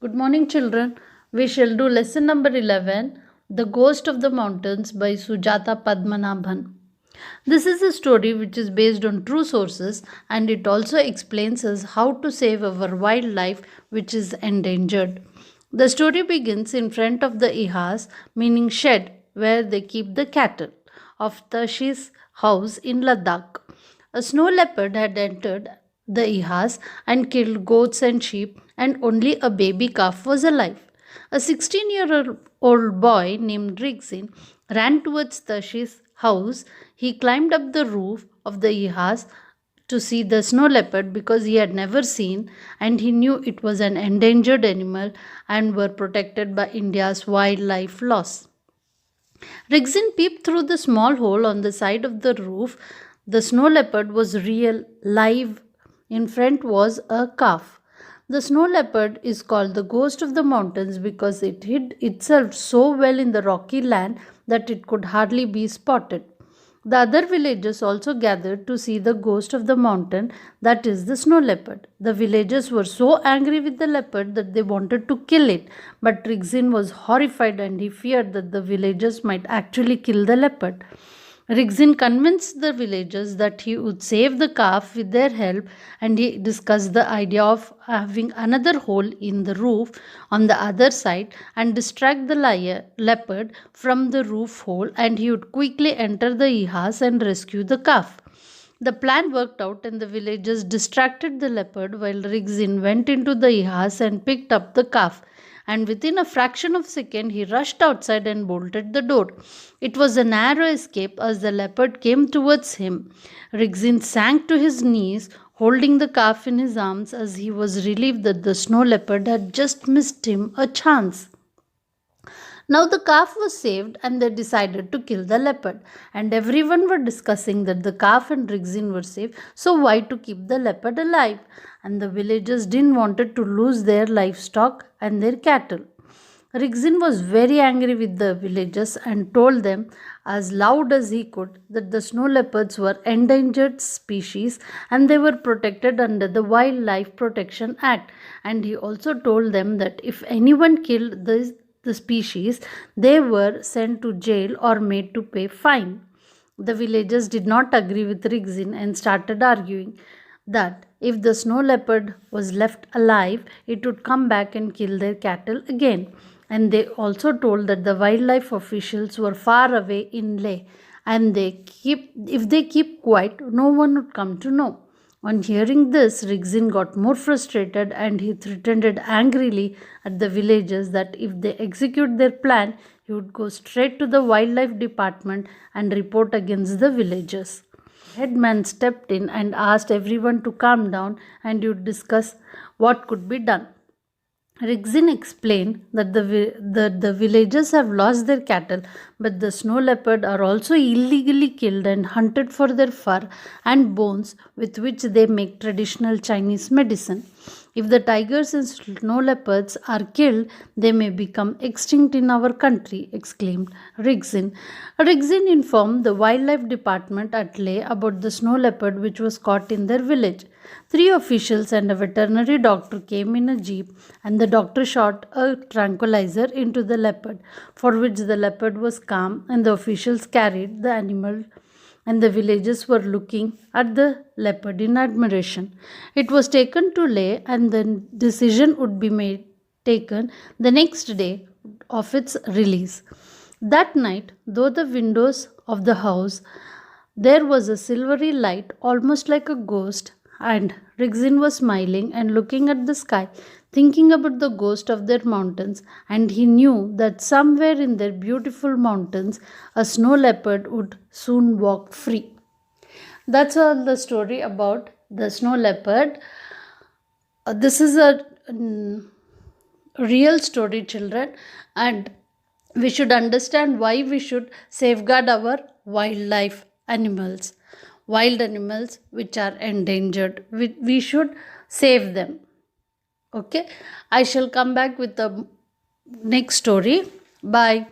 Good morning, children. We shall do lesson number 11, The Ghost of the Mountains by Sujata Padmanabhan. This is a story which is based on true sources and it also explains us how to save our wildlife which is endangered. The story begins in front of the ihas, meaning shed, where they keep the cattle, of Tashi's house in Ladakh. A snow leopard had entered the ihas and killed goats and sheep, and only a baby calf was alive. A 16-year-old boy named Rigzin ran towards Tashi's house. He climbed up the roof of the ihas to see the snow leopard because he had never seen, and he knew it was an endangered animal and were protected by India's wildlife laws. Rigzin peeped through the small hole on the side of the roof. The snow leopard was real, live. In front was a calf. The snow leopard is called the ghost of the mountains because it hid itself so well in the rocky land that it could hardly be spotted. The other villagers also gathered to see the ghost of the mountain, that is, the snow leopard. The villagers were so angry with the leopard that they wanted to kill it, but Rigzin was horrified and he feared that the villagers might actually kill the leopard. Rigzin convinced the villagers that he would save the calf with their help, and he discussed the idea of having another hole in the roof on the other side and distract the leopard from the roof hole, and he would quickly enter the ihas and rescue the calf. The plan worked out, and the villagers distracted the leopard while Rigzin went into the ihas and picked up the calf. And within a fraction of a second, he rushed outside and bolted the door. It was a narrow escape as the leopard came towards him. Rigzin sank to his knees, holding the calf in his arms as he was relieved that the snow leopard had just missed him a chance. Now the calf was saved and they decided to kill the leopard. And everyone were discussing that the calf and Rigzin were safe, so why to keep the leopard alive? And the villagers didn't wanted to lose their livestock and their cattle. Rigzin was very angry with the villagers and told them as loud as he could that the snow leopards were endangered species and they were protected under the Wildlife Protection Act. And he also told them that if anyone killed the species, they were sent to jail or made to pay fine. The villagers did not agree with Rigzin and started arguing that if the snow leopard was left alive, it would come back and kill their cattle again. And they also told that the wildlife officials were far away in Leh, and if they keep quiet, no one would come to know. On hearing this, Rigzin got more frustrated and he threatened angrily at the villagers that if they execute their plan, he would go straight to the wildlife department and report against the villagers. Headman stepped in and asked everyone to calm down and would discuss what could be done. Rigzin explained that the villagers have lost their cattle, but the snow leopard are also illegally killed and hunted for their fur and bones with which they make traditional Chinese medicine. If the tigers and snow leopards are killed, they may become extinct in our country, exclaimed Rigzin. Rigzin informed the wildlife department at Leh about the snow leopard which was caught in their village. 3 officials and a veterinary doctor came in a jeep, and the doctor shot a tranquilizer into the leopard, for which the leopard was calm, and the officials carried the animal, and the villagers were looking at the leopard in admiration. It was taken to Leh, and the decision would be taken the next day of its release. That night, though the windows of the house there was a silvery light, almost like a ghost, and Rigzin was smiling and looking at the sky, thinking about the ghost of their mountains, and he knew that somewhere in their beautiful mountains a snow leopard would soon walk free. That's all the story about the snow leopard. This is a real story, children, and we should understand why we should safeguard our wildlife animals. Wild animals which are endangered, we should save them. Okay, I shall come back with the next story. Bye.